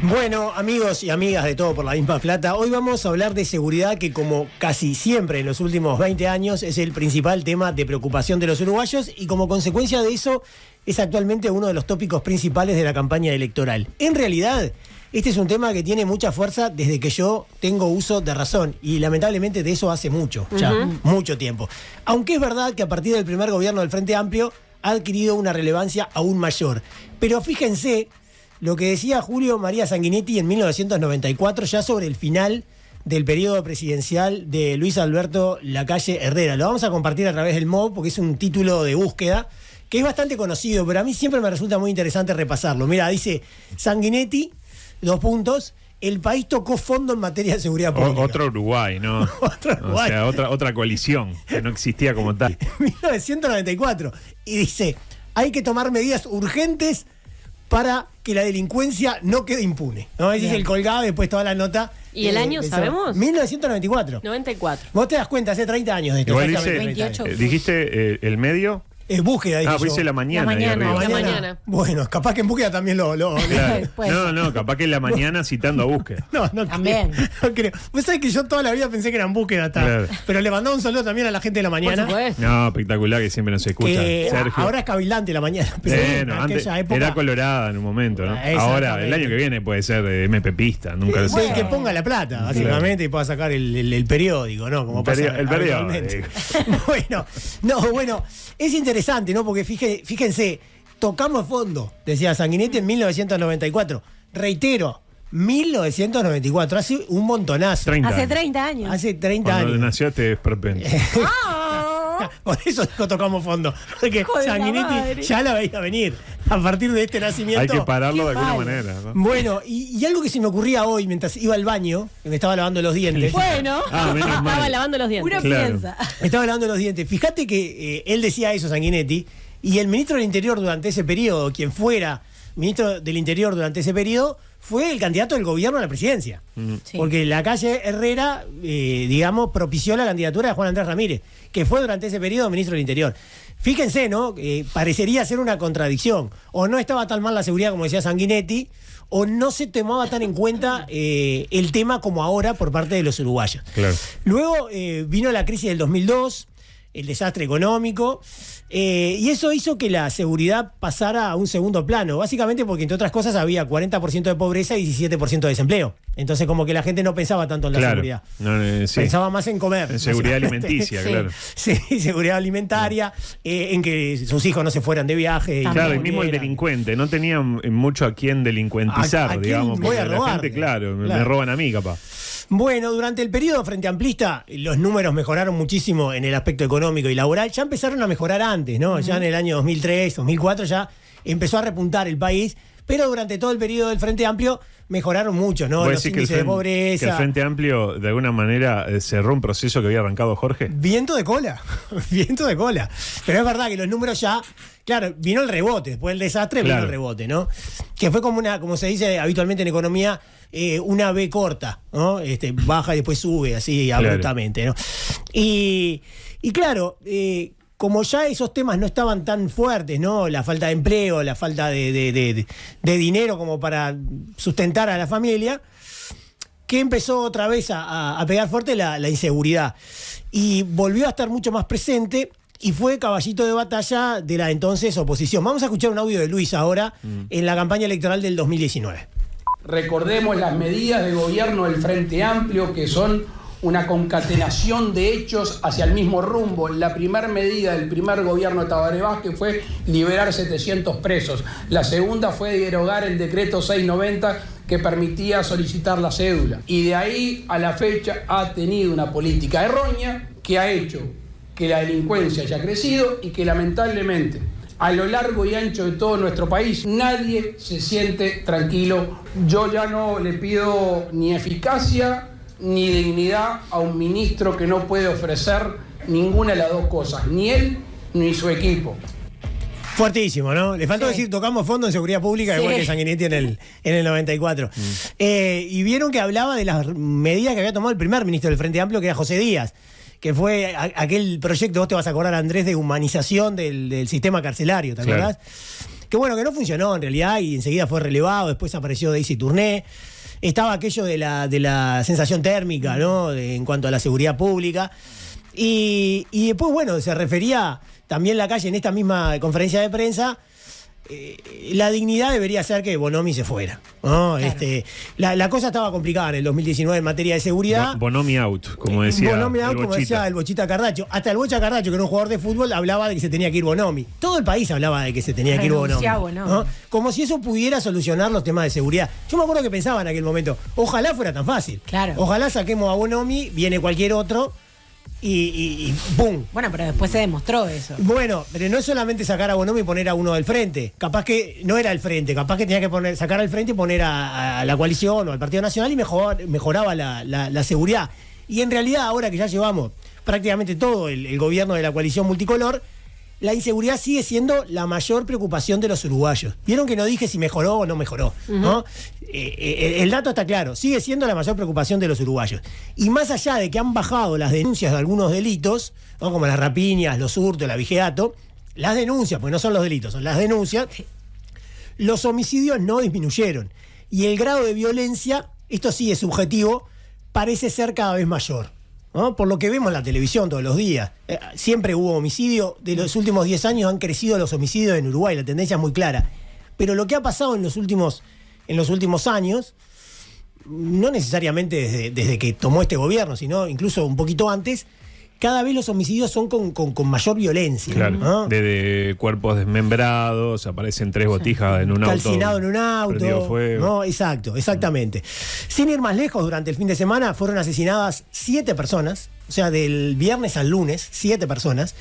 Bueno, amigos y amigas de Todo por la Misma Plata, hoy vamos a hablar de seguridad, que como casi siempre en los últimos 20 años es el principal tema de preocupación de los uruguayos, y como consecuencia de eso es actualmente uno de los tópicos principales de la campaña electoral. En realidad, este es un tema que tiene mucha fuerza desde que yo tengo uso de razón, y lamentablemente de eso hace mucho, ya mucho tiempo. Aunque es verdad que a partir del primer gobierno del Frente Amplio ha adquirido una relevancia aún mayor. Pero fíjense lo que decía Julio María Sanguinetti en 1994, ya sobre el final del periodo presidencial de Luis Alberto Lacalle Herrera. Lo vamos a compartir a través del MOB porque es un título de búsqueda que es bastante conocido, pero a mí siempre me resulta muy interesante repasarlo. Mira, dice Sanguinetti, : el país tocó fondo en materia de seguridad pública. Otro Uruguay, ¿no? Otro Uruguay. O sea, otra coalición que no existía como tal. 1994. Y dice, hay que tomar medidas urgentes para que la delincuencia no quede impune, ¿no? Ese es el colgado, después toda la nota. ¿Y el año sabemos? 1994. 94. Vos te das cuenta, hace 30 años de esto. Igual dice, 28. dijiste el medio. Es búsqueda, dije yo. Dice la mañana. La mañana, ahí arriba. la mañana. Bueno, capaz que en búsqueda también lo Claro. Pues. No, capaz que en la mañana citando a búsqueda. No También. creo, no creo. Vos sabés que yo toda la vida pensé que eran búsqueda, Claro. pero le mandaba un saludo también a la gente de la Por mañana. supuesto. No, espectacular, que siempre nos escucha. Que Sergio. ahora es cabilante la mañana. Pero Bueno, en antes aquella época, era colorada en un momento, ¿no? Exactamente. Ahora, el año que viene puede ser MP pista, nunca lo bueno, sé. que ponga la plata, básicamente, y pueda sacar el periódico, ¿no? Como pasa El periódico. habitualmente. Bueno, es interesante, ¿no? Porque fíjense, tocamos fondo, decía Sanguinetti en 1994. Reitero, 1994, hace un montonazo. 30 Hace años. 30 años. Hace 30 Cuando años. nació te esperpento. Por eso dijo tocamos fondo. Porque Hijo de la Sanguinetti madre. ya la veía venir. A partir de este nacimiento. Hay que pararlo de alguna mal. manera, ¿no? Bueno, y algo que se me ocurría hoy mientras iba al baño, que me estaba lavando los dientes. Bueno, menos estaba mal. lavando los dientes. Uno Claro. piensa. Me estaba lavando los dientes. Fíjate que él decía eso, Sanguinetti, y el ministro del Interior durante ese periodo, quien fuera ministro del Interior durante ese periodo, fue el candidato del gobierno a la presidencia. Sí. Porque Lacalle Herrera, propició la candidatura de Juan Andrés Ramírez, que fue durante ese periodo ministro del Interior. Fíjense, ¿no? Parecería ser una contradicción. O no estaba tan mal la seguridad como decía Sanguinetti, o no se tomaba tan en cuenta el tema como ahora por parte de los uruguayos. Claro. Luego vino la crisis del 2002, el desastre económico, y eso hizo que la seguridad pasara a un segundo plano, básicamente porque, entre otras cosas, había 40% de pobreza y 17% de desempleo. Entonces, como que la gente no pensaba tanto en la seguridad. No, sí. Pensaba más en comer. En seguridad básicamente. alimenticia, Sí. claro. Sí, seguridad alimentaria, en que sus hijos no se fueran de viaje. También. Claro, y mismo el delincuente, no tenía mucho a quién delincuentizar, ¿A quién digamos. voy a porque la robarle? gente, claro, me Claro. roban a mí, capaz. Bueno, durante el periodo frente amplista, los números mejoraron muchísimo en el aspecto económico y laboral. Ya empezaron a mejorar antes, ¿no? Ya en el año 2003, 2004 ya empezó a repuntar el país, pero durante todo el periodo del Frente Amplio mejoraron mucho, ¿no? ¿Vos Los decís que índices de que el pobreza. Frente Amplio, de alguna manera, cerró un proceso que había arrancado Jorge? Viento de cola, viento de cola. Pero es verdad que los números ya, claro, vino el rebote, después del desastre vino Claro. el rebote, ¿no? Que fue como se dice habitualmente en economía, una V corta, ¿no? Baja y después sube así Claro. abruptamente, ¿no? Y claro, como ya esos temas no estaban tan fuertes, ¿no? La falta de empleo, la falta de dinero como para sustentar a la familia, que empezó otra vez a pegar fuerte la inseguridad. Y volvió a estar mucho más presente y fue caballito de batalla de la entonces oposición. Vamos a escuchar un audio de Luis ahora en la campaña electoral del 2019. Recordemos las medidas de gobierno del Frente Amplio, que son una concatenación de hechos hacia el mismo rumbo. La primera medida del primer gobierno de Tabaré Vázquez fue liberar 700 presos. La segunda fue derogar el decreto 690 que permitía solicitar la cédula. Y de ahí a la fecha ha tenido una política errónea que ha hecho que la delincuencia haya crecido y que lamentablemente a lo largo y ancho de todo nuestro país nadie se siente tranquilo. Yo ya no le pido ni eficacia ni dignidad a un ministro que no puede ofrecer ninguna de las dos cosas, ni él ni su equipo. Fuertísimo, ¿no? Le faltó decir tocamos fondo en seguridad pública, Sí. igual que Sanguinetti en el 94. Y vieron que hablaba de las medidas que había tomado el primer ministro del Frente Amplio, que era José Díaz, que fue aquel proyecto, vos te vas a acordar, Andrés, de humanización del sistema carcelario, ¿te Claro. acordás? que bueno, que no funcionó en realidad y enseguida fue relevado, después apareció Daisy Tourné. Estaba aquello de la sensación térmica, ¿no? En cuanto a la seguridad pública. Y después, bueno, se refería también Lacalle en esta misma conferencia de prensa. La dignidad debería ser que Bonomi se fuera, ¿no? Claro. La cosa estaba complicada en el 2019 en materia de seguridad. Bonomi out, como decía Bonomi out, el como decía el Bochita Cardacho. Hasta el Bocha Cardacho, que era un jugador de fútbol, hablaba de que se tenía que ir Bonomi. Todo el país hablaba de que se tenía que ir Bonomi, Renuncia a Bonomi. ¿no? Como si eso pudiera solucionar los temas de seguridad. Yo me acuerdo que pensaba en aquel momento, ojalá fuera tan fácil. Claro. Ojalá saquemos a Bonomi, viene cualquier otro y ¡pum! Bueno, pero después se demostró eso. Bueno, pero no es solamente sacar a Bonomi y poner a uno del frente. Capaz que no era el frente, capaz que tenía que sacar al frente y poner a la coalición o al Partido Nacional y mejoraba la seguridad. Y en realidad, ahora que ya llevamos prácticamente todo el gobierno de la coalición multicolor, la inseguridad sigue siendo la mayor preocupación de los uruguayos. Vieron que no dije si mejoró o no mejoró, ¿no? El dato está claro, sigue siendo la mayor preocupación de los uruguayos. Y más allá de que han bajado las denuncias de algunos delitos, ¿no? Como las rapiñas, los hurtos, el abigeato, las denuncias, porque no son los delitos, son las denuncias, los homicidios no disminuyeron. Y el grado de violencia, esto sí es subjetivo, parece ser cada vez mayor, ¿no? Por lo que vemos en la televisión todos los días. Siempre hubo homicidio. De los últimos 10 años han crecido los homicidios en Uruguay. La tendencia es muy clara. Pero lo que ha pasado en los últimos años, no necesariamente desde que tomó este gobierno, sino incluso un poquito antes, cada vez los homicidios son con mayor violencia. Claro, ¿no? desde cuerpos desmembrados, aparecen 3 botijas en un auto. Calcinado en un prendido auto. fuego. No, exactamente. Sin ir más lejos, durante el fin de semana fueron asesinadas 7 personas, o sea, del viernes al lunes, 7 personas,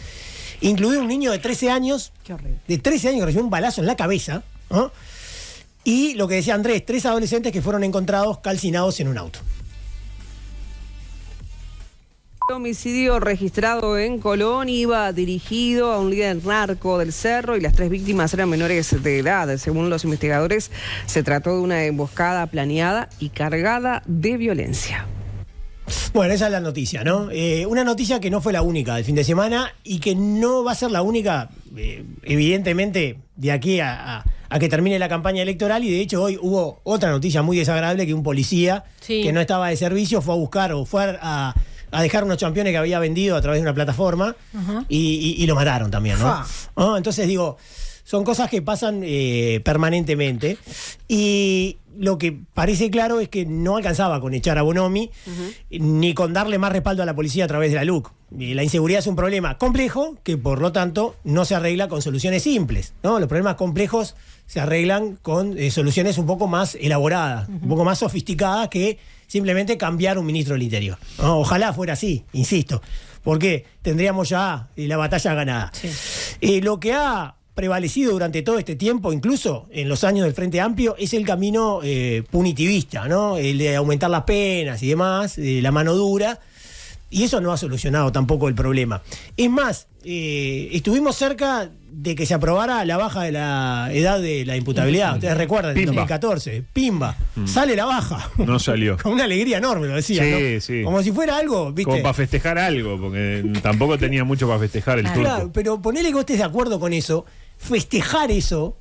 incluido un niño de 13 años, Qué horrible. de 13 años que recibió un balazo en la cabeza, ¿no? Y lo que decía Andrés, 3 adolescentes que fueron encontrados calcinados en un auto. El homicidio registrado en Colón iba dirigido a un líder narco del Cerro y las 3 víctimas eran menores de edad. Según los investigadores, se trató de una emboscada planeada y cargada de violencia. Bueno, esa es la noticia, ¿no? Una noticia que no fue la única del fin de semana y que no va a ser la única, evidentemente, de aquí a que termine la campaña electoral. Y de hecho hoy hubo otra noticia muy desagradable, que un policía que no estaba de servicio fue a buscar o fue a dejar unos championes que había vendido a través de una plataforma y lo mataron también, ¿no? ¿No? Entonces digo, son cosas que pasan permanentemente y lo que parece claro es que no alcanzaba con echar a Bonomi ni con darle más respaldo a la policía a través de la LUC. La inseguridad es un problema complejo que por lo tanto no se arregla con soluciones simples, ¿no? Los problemas complejos se arreglan con soluciones un poco más elaboradas, un poco más sofisticadas que simplemente cambiar un ministro del Interior, ¿no? Ojalá fuera así, insisto, porque tendríamos ya la batalla ganada. Sí. Lo que ha prevalecido durante todo este tiempo, incluso en los años del Frente Amplio, es el camino punitivista, ¿no? El de aumentar las penas y demás, la mano dura, y eso no ha solucionado tampoco el problema. Es más, estuvimos cerca de que se aprobara la baja de la edad de la imputabilidad. Ustedes recuerdan, en 2014, pimba, sale la baja. No salió. Con una alegría enorme, lo decía, Sí, ¿no? sí. Como si fuera algo, ¿viste? Como para festejar algo, porque tampoco tenía mucho para festejar el turco. Claro, pero ponele que vos estés de acuerdo con eso, festejar eso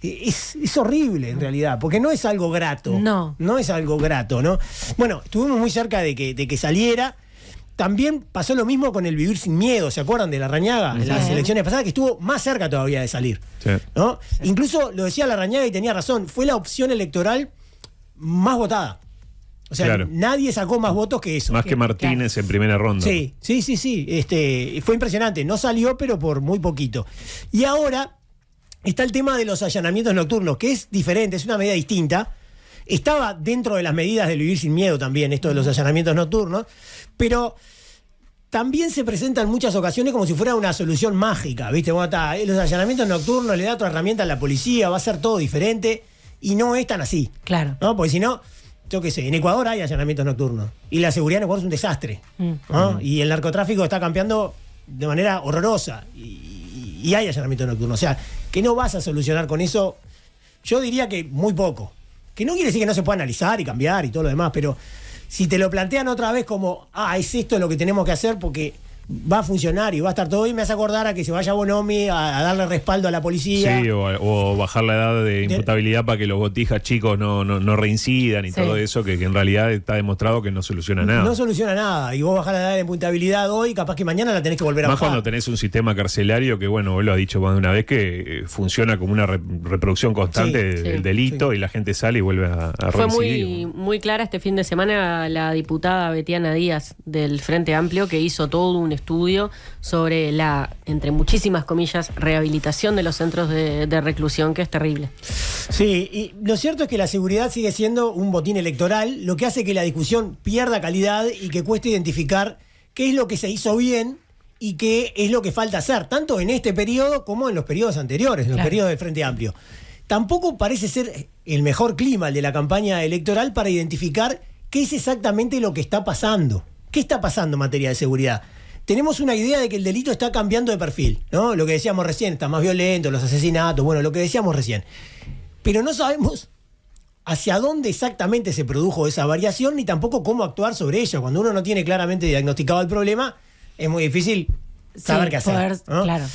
es horrible en realidad, porque no es algo grato. No es algo grato, ¿no? Bueno, estuvimos muy cerca de que saliera. También pasó lo mismo con el vivir sin miedo, ¿se acuerdan de Larrañaga? En las elecciones pasadas, que estuvo más cerca todavía de salir. Sí. ¿No? Sí. Incluso lo decía Larrañaga y tenía razón, fue la opción electoral más votada. O sea, nadie sacó más votos que eso. Más que Martínez en primera ronda. Sí. Fue impresionante. No salió, pero por muy poquito. Y ahora está el tema de los allanamientos nocturnos, que es diferente, es una medida distinta. Estaba dentro de las medidas del vivir sin miedo también, esto de los allanamientos nocturnos, pero también se presenta en muchas ocasiones como si fuera una solución mágica, ¿viste? Bueno, los allanamientos nocturnos le da otra herramienta a la policía, va a ser todo diferente, y no es tan así. Claro. ¿No? Porque si no, yo qué sé, en Ecuador hay allanamientos nocturnos, y la seguridad en Ecuador es un desastre, ¿no? Y el narcotráfico está campeando de manera horrorosa, y hay allanamientos nocturnos. O sea, que no vas a solucionar con eso, yo diría que muy poco. Que no quiere decir que no se pueda analizar y cambiar y todo lo demás, pero si te lo plantean otra vez como, es esto lo que tenemos que hacer porque va a funcionar y va a estar todo bien, me hace acordar a que se vaya Bonomi a darle respaldo a la policía. Sí, o bajar la edad de imputabilidad para que los botijas chicos no reincidan y todo eso, que en realidad está demostrado que no soluciona nada. No soluciona nada. Y vos bajás la edad de imputabilidad hoy, capaz que mañana la tenés que volver a Más bajar. cuando tenés un sistema carcelario que, bueno, vos lo has dicho más de una vez, que funciona como una reproducción constante del delito y la gente sale y vuelve a Fue reincidir. muy clara este fin de semana la diputada Betiana Díaz del Frente Amplio, que hizo todo un estudio sobre la, entre muchísimas comillas, rehabilitación de los centros de reclusión, que es terrible. Sí, y lo cierto es que la seguridad sigue siendo un botín electoral, lo que hace que la discusión pierda calidad y que cueste identificar qué es lo que se hizo bien y qué es lo que falta hacer, tanto en este periodo como en los periodos anteriores, en los periodos del Frente Amplio. Tampoco parece ser el mejor clima el de la campaña electoral para identificar qué es exactamente lo que está pasando. ¿Qué está pasando en materia de seguridad? Tenemos una idea de que el delito está cambiando de perfil, ¿no? Lo que decíamos recién, está más violento, los asesinatos, bueno, lo que decíamos recién. Pero no sabemos hacia dónde exactamente se produjo esa variación, ni tampoco cómo actuar sobre ello. Cuando uno no tiene claramente diagnosticado el problema, es muy difícil saber qué hacer, ¿no? Claro.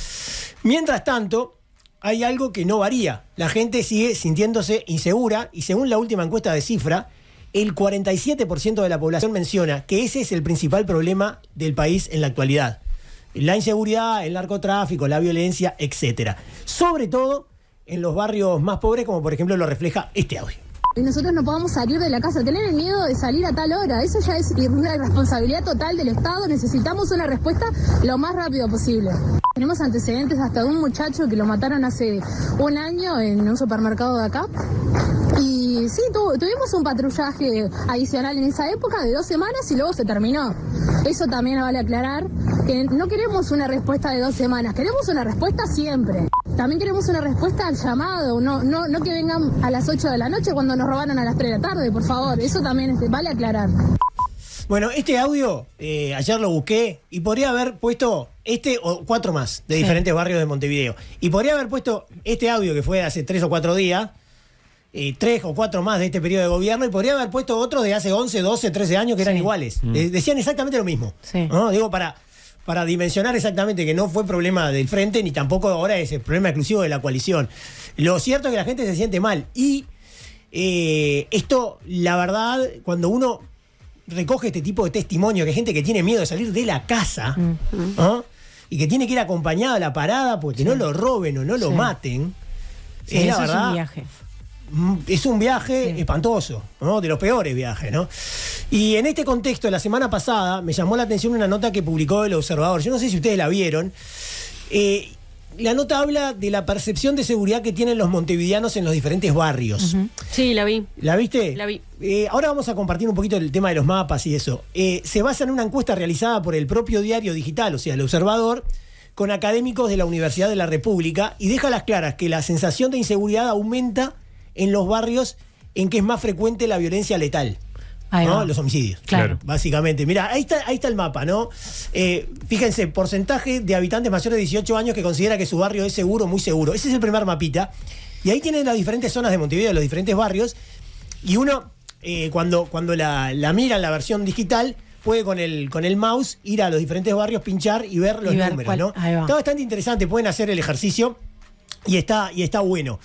Mientras tanto, hay algo que no varía. La gente sigue sintiéndose insegura y según la última encuesta de Cifra, el 47% de la población menciona que ese es el principal problema del país en la actualidad. La inseguridad, el narcotráfico, la violencia, etcétera. Sobre todo en los barrios más pobres, como por ejemplo lo refleja este audio. Y nosotros no podamos salir de la casa, tener el miedo de salir a tal hora, eso ya es una responsabilidad total del Estado, necesitamos una respuesta lo más rápido posible. Tenemos antecedentes hasta de un muchacho que lo mataron hace un año en un supermercado de acá. Y sí, tuvimos un patrullaje adicional en esa época de 2 semanas y luego se terminó. Eso también vale aclarar, que no queremos una respuesta de 2 semanas, queremos una respuesta siempre. También queremos una respuesta al llamado, no que vengan a las 8 de la noche cuando nos robaron a las 3 de la tarde, por favor. Eso también vale aclarar. Bueno, este audio, ayer lo busqué y podría haber puesto este o 4 más de diferentes barrios de Montevideo. Y podría haber puesto este audio que fue hace 3 o 4 días, 3 o 4 más de este periodo de gobierno, y podría haber puesto otros de hace 11, 12, 13 años que eran iguales. Decían exactamente lo mismo. Sí. ¿No? Digo, para dimensionar exactamente que no fue problema del Frente, ni tampoco ahora es el problema exclusivo de la coalición. Lo cierto es que la gente se siente mal. Y esto, la verdad, cuando uno recoge este tipo de testimonio, que hay gente que tiene miedo de salir de la casa, ¿no? Y que tiene que ir acompañada a la parada porque no lo roben o no lo maten, Sí, es la eso verdad. es un viaje. Es un viaje espantoso, ¿no? De los peores viajes, ¿no? Y en este contexto, la semana pasada me llamó la atención una nota que publicó El Observador. Yo no sé si ustedes la vieron. La nota habla de la percepción de seguridad que tienen los montevideanos en los diferentes barrios. Sí, la vi. ¿La viste? La vi. Ahora vamos a compartir un poquito el tema de los mapas y eso. Se basa en una encuesta realizada por el propio diario digital, o sea, El Observador, con académicos de la Universidad de la República, y deja a las claras que la sensación de inseguridad aumenta en los barrios en que es más frecuente la violencia letal. Ahí ¿no? va. Los homicidios. Claro. Básicamente. Mira, ahí está el mapa, ¿no? Fíjense, porcentaje de habitantes mayores de 18 años que considera que su barrio es seguro, muy seguro. Ese es el primer mapita. Y ahí tienen las diferentes zonas de Montevideo, los diferentes barrios. Y uno, cuando la mira en la versión digital, puede con el mouse ir a los diferentes barrios, pinchar y ver los números, ¿no? Ahí va. Está bastante interesante, pueden hacer el ejercicio y está bueno.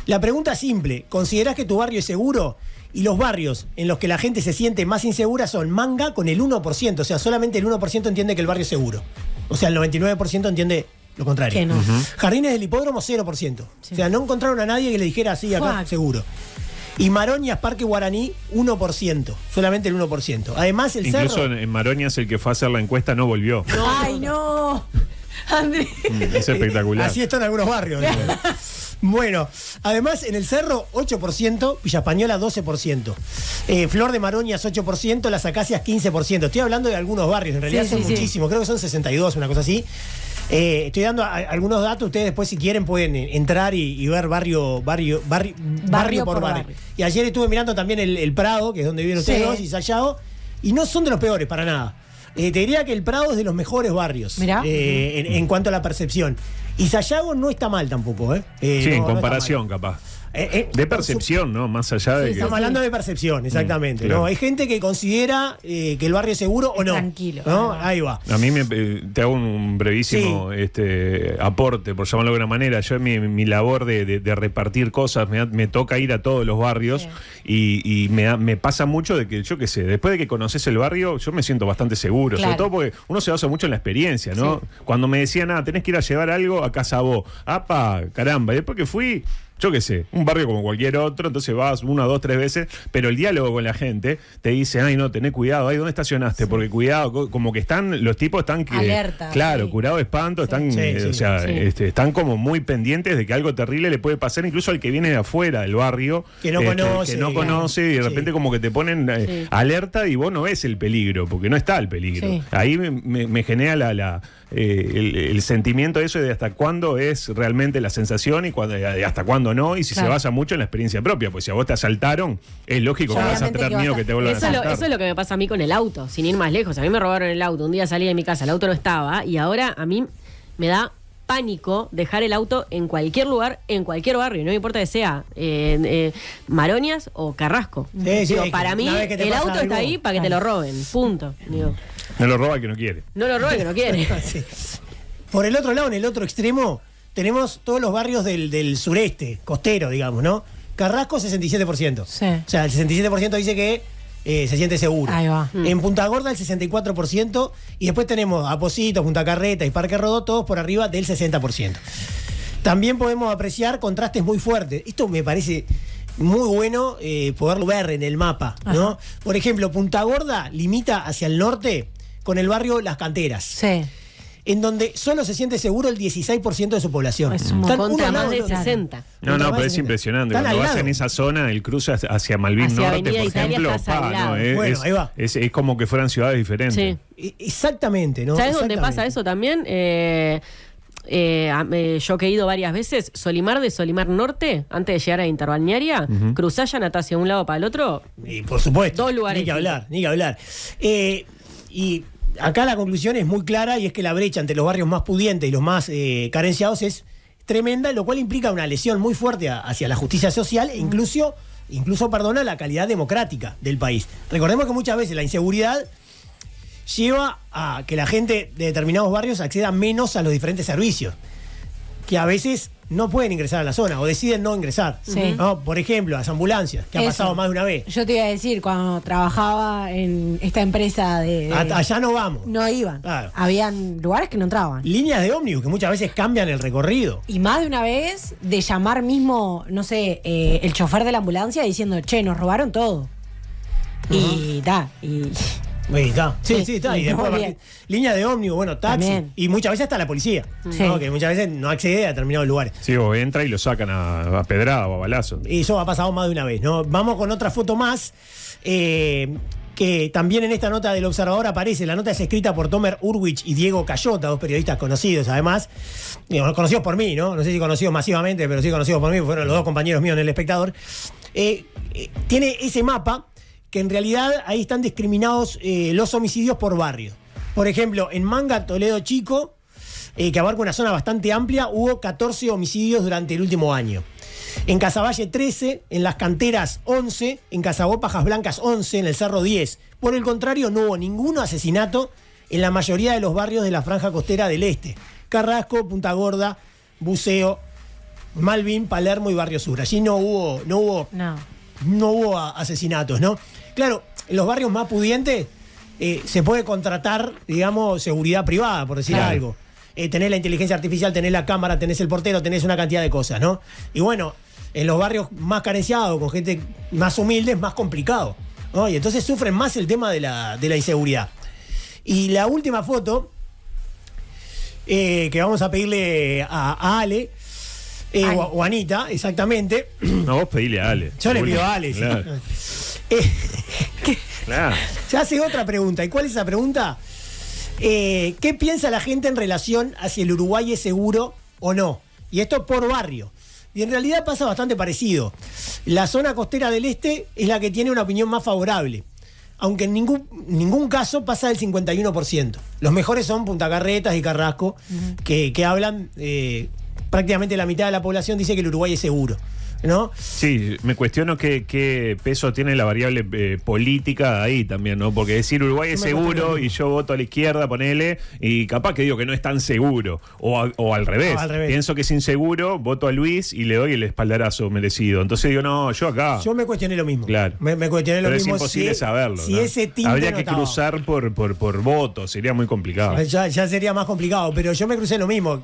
La pregunta es simple: ¿considerás que tu barrio es seguro? Y los barrios en los que la gente se siente más insegura son Manga con el 1%, o sea, solamente el 1% entiende que el barrio es seguro. O sea, el 99% entiende lo contrario. Que no. Jardines del Hipódromo, 0%. Sí. O sea, no encontraron a nadie que le dijera así, acá Fuck. seguro. Y Maroñas, Parque Guaraní, 1%. Solamente el 1%. Además, el Incluso cerro... en Maroñas, el que fue a hacer la encuesta no volvió. ¡Ay, no! Andrés. Es espectacular. Así está en algunos barrios. ¿No? Bueno, además en el Cerro 8%, Villa Española 12%, Flor de Maroñas 8%, Las Acacias 15%. Estoy hablando de algunos barrios, en realidad Sí, son sí, sí. muchísimos, creo que son 62, una cosa así. Estoy dando algunos datos, ustedes después si quieren pueden entrar y ver barrio por barrio. barrio. Y ayer estuve mirando también el Prado, que es donde viven ustedes Sí. dos, y Sayago, y no son de los peores para nada. Te diría que el Prado es de los mejores barrios Mirá. en cuanto a la percepción. Y Sayago no está mal tampoco, ¿eh? Sí, No, en no está comparación, mal. capaz. De percepción, ¿no? Más allá de que... Estamos hablando de percepción, exactamente. claro. ¿No? Hay gente que considera que el barrio es seguro o no. Tranquilo. ¿No? Ahí va. A mí te hago un brevísimo aporte, por llamarlo de alguna manera. Yo en mi labor de repartir cosas, me toca ir a todos los barrios y me pasa mucho de que, yo qué sé, después de que conoces el barrio, yo me siento bastante seguro. Claro. Sobre todo porque uno se basa mucho en la experiencia, ¿no? Cuando me decían, tenés que ir a llevar algo a Casa Vos. ¡Apa! Caramba. Y después que fui... Yo qué sé, un barrio como cualquier otro, entonces vas 1, 2, 3 veces, pero el diálogo con la gente te dice, ay no, tené cuidado, ay, ¿dónde estacionaste? Porque cuidado, como que los tipos están que... Alerta. Claro, curado de espanto, están, están como muy pendientes de que algo terrible le puede pasar incluso al que viene de afuera del barrio. Que no conoce. Y de repente como que te ponen alerta y vos no ves el peligro, porque no está el peligro. Sí. Ahí me genera el sentimiento de eso de hasta cuándo es realmente la sensación y hasta cuándo no, y si se basa mucho en la experiencia propia, pues si a vos te asaltaron, es lógico que vas a tener miedo que te vuelvan a asaltar. Eso es lo que me pasa a mí con el auto, sin ir más lejos. A mí me robaron el auto, un día salí de mi casa, el auto no estaba, y ahora a mí me da pánico dejar el auto en cualquier lugar, en cualquier barrio, no me importa que sea Maronias o Carrasco. Digo, para mí el auto está ahí para que te lo roben, punto. Digo, no lo roba el que no quiere. No lo roba el que no quiere. Por el otro lado, en el otro extremo, tenemos todos los barrios del sureste, costero, digamos, ¿no? Carrasco, 67%. Sí. O sea, el 67% dice que se siente seguro. Ahí va. En Punta Gorda, el 64%. Y después tenemos Aposito, Punta Carreta y Parque Rodó, todos por arriba del 60%. También podemos apreciar contrastes muy fuertes. Esto me parece muy bueno poderlo ver en el mapa, ¿no? Ajá. Por ejemplo, Punta Gorda limita hacia el norte con el barrio Las Canteras. Sí. En donde solo se siente seguro el 16% de su población. Es un Están Contra uno más al de lado. 60. No, pero es impresionante. Están Cuando al vas lado. en esa zona, el cruce hacia Malvin Hacia Norte, Avenida por Italia, ejemplo, estás al lado. Bueno, ahí va. Es como que fueran ciudades diferentes. Sí. Exactamente, ¿no? ¿Sabes dónde Exactamente. pasa eso también? Yo que he ido varias veces, Solimar de Solimar Norte, antes de llegar a Interbalnearia, cruzás Llanata hacia un lado para el otro. Y por supuesto. Dos lugares Ni que hablar, ni que hablar. Y acá la conclusión es muy clara y es que la brecha entre los barrios más pudientes y los más carenciados es tremenda, lo cual implica una lesión muy fuerte hacia la justicia social e incluso perdona la calidad democrática del país. Recordemos que muchas veces la inseguridad lleva a que la gente de determinados barrios acceda menos a los diferentes servicios, que a veces no pueden ingresar a la zona o deciden no ingresar. Sí. ¿No? Por ejemplo, las ambulancias, que ha Eso. pasado más de una vez. Yo te iba a decir, cuando trabajaba en esta empresa Allá no vamos. no iban. Claro. Habían lugares que no entraban. Líneas de ómnibus que muchas veces cambian el recorrido. Y más de una vez de llamar mismo, no sé, el chofer de la ambulancia diciendo, che, nos robaron todo. Y ta, y Ahí está. Sí, Sí, está. Y y después, muy bien. líneas de ómnibus, bueno, taxi. También. Y muchas veces hasta la policía. Sí. ¿No? Que muchas veces no accede a determinados lugares. Sí, o entra y lo sacan a pedrada o a balazo. Y eso ha pasado más de una vez, ¿no? Vamos con otra foto más. Que también en esta nota del Observador aparece. La nota es escrita por Tomer Urwich y Diego Cayota, dos periodistas conocidos, además. Conocidos por mí, ¿no? No sé si conocidos masivamente, pero sí conocidos por mí, fueron los dos compañeros míos en El Espectador. Tiene ese mapa que en realidad ahí están discriminados los homicidios por barrio. Por ejemplo, en Manga, Toledo Chico, que abarca una zona bastante amplia, hubo 14 homicidios durante el último año. En Casaballe 13, en Las Canteras 11, en Casabó Pajas Blancas 11, en el Cerro 10. Por el contrario, no hubo ningún asesinato en la mayoría de los barrios de la franja costera del este. Carrasco, Punta Gorda, Buceo, Malvin, Palermo y Barrio Sur. Allí no hubo asesinatos, ¿no? Claro, en los barrios más pudientes se puede contratar, digamos, seguridad privada, por decir algo. Tenés la inteligencia artificial, tenés la cámara, tenés el portero, tenés una cantidad de cosas, ¿no? Y bueno, en los barrios más carenciados, con gente más humilde, es más complicado, ¿no? Y entonces sufren más el tema de la inseguridad. Y la última foto, que vamos a pedirle a Ale, o Anita, exactamente. No, vos pedile a Ale. Yo le pido a Ale, Claro. sí. Claro. Se hace otra pregunta. ¿Y cuál es esa pregunta? ¿Qué piensa la gente en relación a si el Uruguay es seguro o no? Y esto por barrio. Y en realidad pasa bastante parecido. La zona costera del este es la que tiene una opinión más favorable. Aunque en ningún caso pasa del 51%. Los mejores son Punta Carretas y Carrasco, que hablan, prácticamente la mitad de la población dice que el Uruguay es seguro. ¿no? Sí, me cuestiono qué peso tiene la variable política ahí también, ¿no? Porque decir Uruguay es seguro y yo voto a la izquierda, ponele, y capaz que digo que no es tan seguro. O al revés. No, al revés. Pienso que es inseguro, voto a Luis y le doy el espaldarazo merecido. Entonces digo, no, yo acá. Yo me cuestioné lo mismo. Claro. Me cuestioné lo Pero mismo. es imposible saberlo. Si ¿no? ese tinte habría no que estaba. cruzar por votos, sería muy complicado. Ya sería más complicado, pero yo me crucé lo mismo.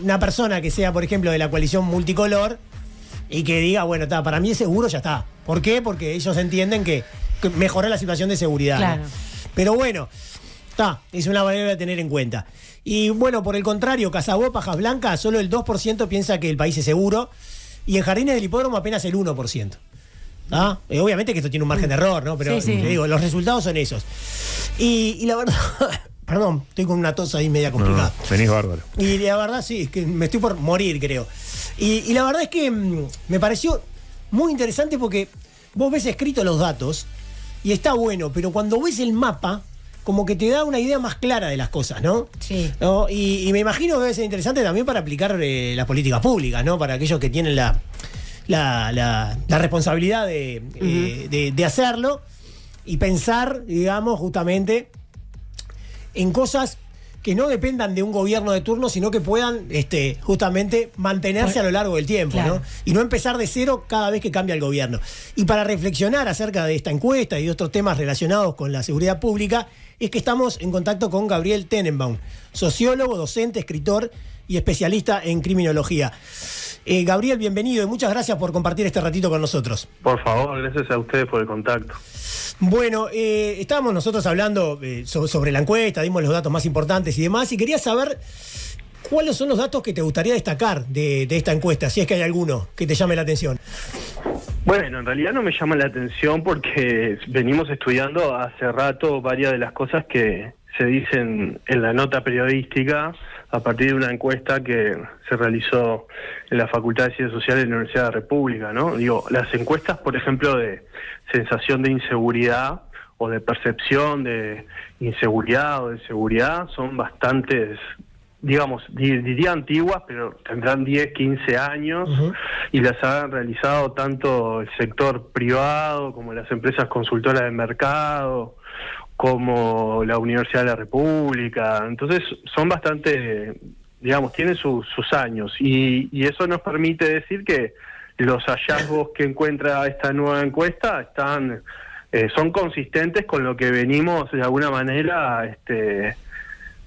Una persona que sea, por ejemplo, de la coalición multicolor y que diga, bueno, para mí es seguro, ya está. ¿Por qué? Porque ellos entienden que mejora la situación de seguridad. Claro. ¿no? Pero bueno, es una variable a tener en cuenta. Y bueno, por el contrario, Casabó, Pajas Blancas, solo el 2% piensa que el país es seguro y en Jardines del Hipódromo apenas el 1%. Obviamente que esto tiene un margen de error, ¿no? Pero Sí. te digo, los resultados son esos. Y la verdad, perdón, estoy con una tos ahí media complicada. No, venís bárbaro. Y la verdad, sí, es que me estoy por morir, creo. Y la verdad es que me pareció muy interesante porque vos ves escritos los datos y está bueno, pero cuando ves el mapa, como que te da una idea más clara de las cosas, ¿no? Sí. ¿No? Y me imagino que debe ser interesante también para aplicar las políticas públicas, ¿no? Para aquellos que tienen la responsabilidad de hacerlo y pensar, digamos, justamente en cosas que no dependan de un gobierno de turno, sino que puedan justamente mantenerse a lo largo del tiempo, claro. ¿no? Y no empezar de cero cada vez que cambia el gobierno. Y para reflexionar acerca de esta encuesta y de otros temas relacionados con la seguridad pública, es que estamos en contacto con Gabriel Tenenbaum, sociólogo, docente, escritor y especialista en criminología. Gabriel, bienvenido y muchas gracias por compartir este ratito con nosotros. Por favor, gracias a ustedes por el contacto. Bueno, estábamos nosotros hablando sobre la encuesta, dimos los datos más importantes y demás, y quería saber cuáles son los datos que te gustaría destacar de esta encuesta, si es que hay alguno que te llame la atención. Bueno, en realidad no me llama la atención porque venimos estudiando hace rato varias de las cosas que se dicen en la nota periodística a partir de una encuesta que se realizó en la Facultad de Ciencias Sociales de la Universidad de la República, ¿no? Digo, las encuestas, por ejemplo, de sensación de inseguridad o de percepción de inseguridad o de seguridad son bastantes, digamos, diría antiguas, pero tendrán 10, 15 años, y las han realizado tanto el sector privado como las empresas consultoras de mercado, como la Universidad de la República. Entonces son bastante, digamos, tienen sus años, y eso nos permite decir que los hallazgos que encuentra esta nueva encuesta son consistentes con lo que venimos de alguna manera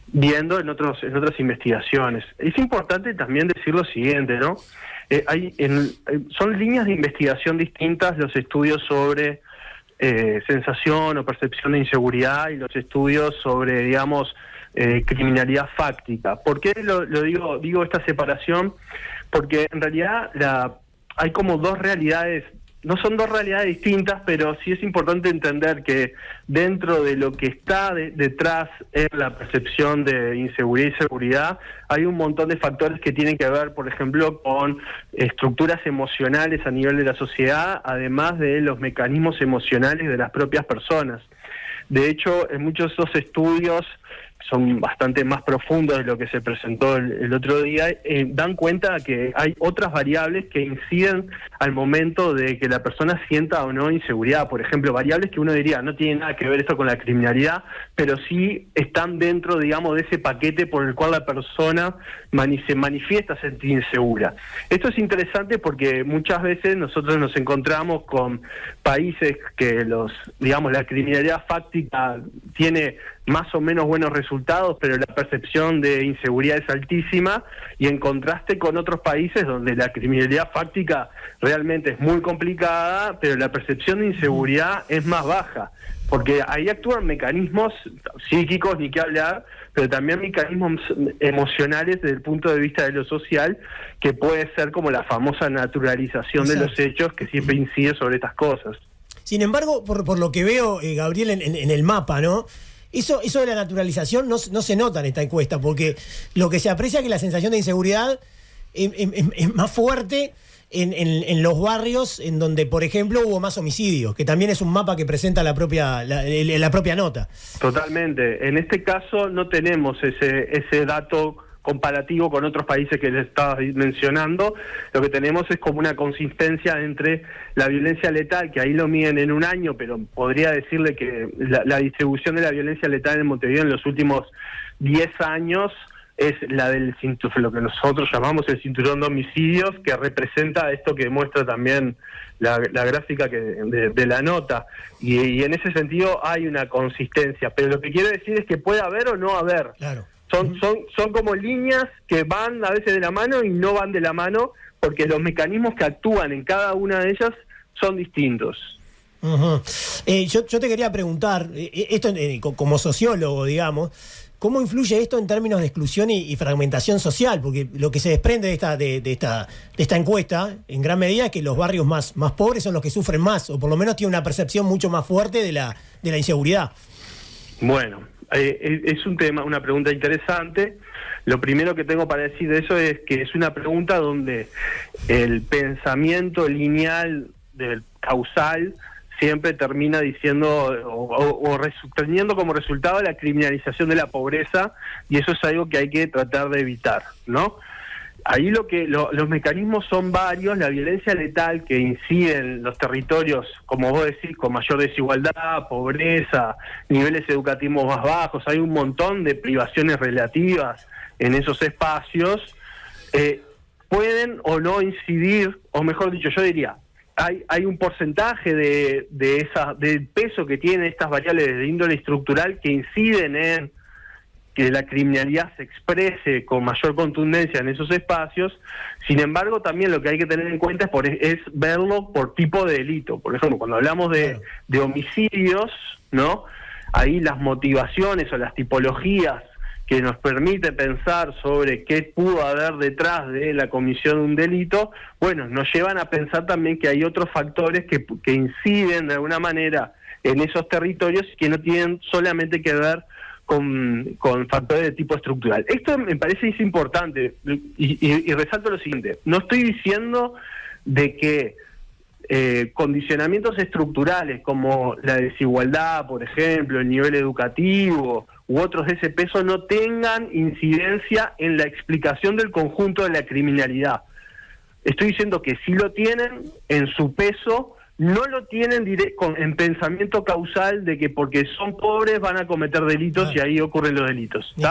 viendo en otras investigaciones. Es importante también decir lo siguiente, ¿no? Son líneas de investigación distintas los estudios sobre sensación o percepción de inseguridad y los estudios sobre, digamos, criminalidad fáctica. ¿Por qué lo digo esta separación? Porque en realidad hay como dos realidades. No son dos realidades distintas, pero sí es importante entender que dentro de lo que está detrás en la percepción de inseguridad y seguridad, hay un montón de factores que tienen que ver, por ejemplo, con estructuras emocionales a nivel de la sociedad, además de los mecanismos emocionales de las propias personas. De hecho, en muchos de esos estudios, son bastante más profundos de lo que se presentó el otro día, dan cuenta que hay otras variables que inciden al momento de que la persona sienta o no inseguridad. Por ejemplo, variables que uno diría no tienen nada que ver esto con la criminalidad, pero sí están dentro, digamos, de ese paquete por el cual la persona se manifiesta sentir insegura. Esto es interesante porque muchas veces nosotros nos encontramos con países que la criminalidad fáctica tiene más o menos buenos resultados, pero la percepción de inseguridad es altísima, y en contraste con otros países donde la criminalidad fáctica realmente es muy complicada, pero la percepción de inseguridad es más baja, porque ahí actúan mecanismos psíquicos, ni que hablar, pero también mecanismos emocionales desde el punto de vista de lo social, que puede ser como la famosa naturalización de los hechos, que siempre incide sobre estas cosas. Sin embargo, por lo que veo, Gabriel, en el mapa, ¿no? Eso de la naturalización no se nota en esta encuesta, porque lo que se aprecia es que la sensación de inseguridad es más fuerte en los barrios en donde, por ejemplo, hubo más homicidios, que también es un mapa que presenta la propia nota. Totalmente. En este caso no tenemos ese dato comparativo con otros países que les estaba mencionando, lo que tenemos es como una consistencia entre la violencia letal, que ahí lo miden en un año, pero podría decirle que la distribución de la violencia letal en Montevideo en los últimos 10 años es la del lo que nosotros llamamos el cinturón de homicidios, que representa esto que muestra también la gráfica de la nota, y en ese sentido hay una consistencia, pero lo que quiero decir es que puede haber o no haber. Claro. Son como líneas que van a veces de la mano y no van de la mano, porque los mecanismos que actúan en cada una de ellas son distintos. Uh-huh. Yo te quería preguntar, esto como sociólogo, digamos, ¿cómo influye esto en términos de exclusión y fragmentación social? Porque lo que se desprende de esta encuesta, en gran medida, es que los barrios más pobres son los que sufren más, o por lo menos tienen una percepción mucho más fuerte de la inseguridad. Bueno, es un tema, una pregunta interesante. Lo primero que tengo para decir de eso es que es una pregunta donde el pensamiento lineal del causal siempre termina diciendo o teniendo como resultado la criminalización de la pobreza, y eso es algo que hay que tratar de evitar, ¿no? Ahí los mecanismos son varios. La violencia letal que incide en los territorios, como vos decís, con mayor desigualdad, pobreza, niveles educativos más bajos, hay un montón de privaciones relativas en esos espacios, pueden o no incidir, o mejor dicho, yo diría, hay un porcentaje del peso que tienen estas variables de índole estructural que inciden en que la criminalidad se exprese con mayor contundencia en esos espacios. Sin embargo, también lo que hay que tener en cuenta es verlo por tipo de delito. Por ejemplo, cuando hablamos de homicidios, ¿no? Ahí las motivaciones o las tipologías que nos permite pensar sobre qué pudo haber detrás de la comisión de un delito, bueno, nos llevan a pensar también que hay otros factores que inciden de alguna manera en esos territorios y que no tienen solamente que ver con factores de tipo estructural. Esto me parece es importante, y resalto lo siguiente: no estoy diciendo de que condicionamientos estructurales como la desigualdad, por ejemplo, el nivel educativo u otros de ese peso no tengan incidencia en la explicación del conjunto de la criminalidad. Estoy diciendo que sí lo tienen en su peso, no lo tienen en pensamiento causal de que porque son pobres van a cometer delitos y ahí ocurren los delitos. Ni que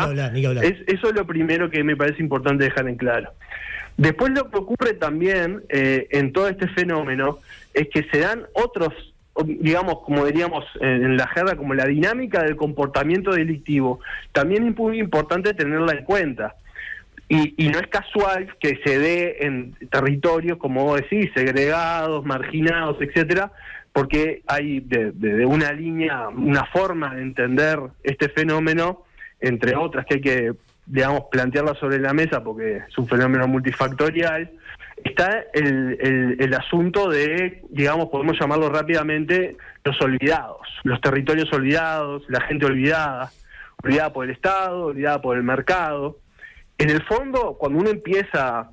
hablar. Eso es lo primero que me parece importante dejar en claro. Después lo que ocurre también en todo este fenómeno es que se dan otros, digamos, como diríamos en la jerga, como la dinámica del comportamiento delictivo. También es muy importante tenerla en cuenta. Y no es casual que se dé en territorios, como vos decís, segregados, marginados, etcétera, porque hay de una línea, una forma de entender este fenómeno, entre otras que hay que, digamos, plantearla sobre la mesa porque es un fenómeno multifactorial. Está el asunto de, digamos, podemos llamarlo rápidamente, los olvidados, los territorios olvidados, la gente olvidada por el Estado, olvidada por el mercado. En el fondo, cuando uno empieza a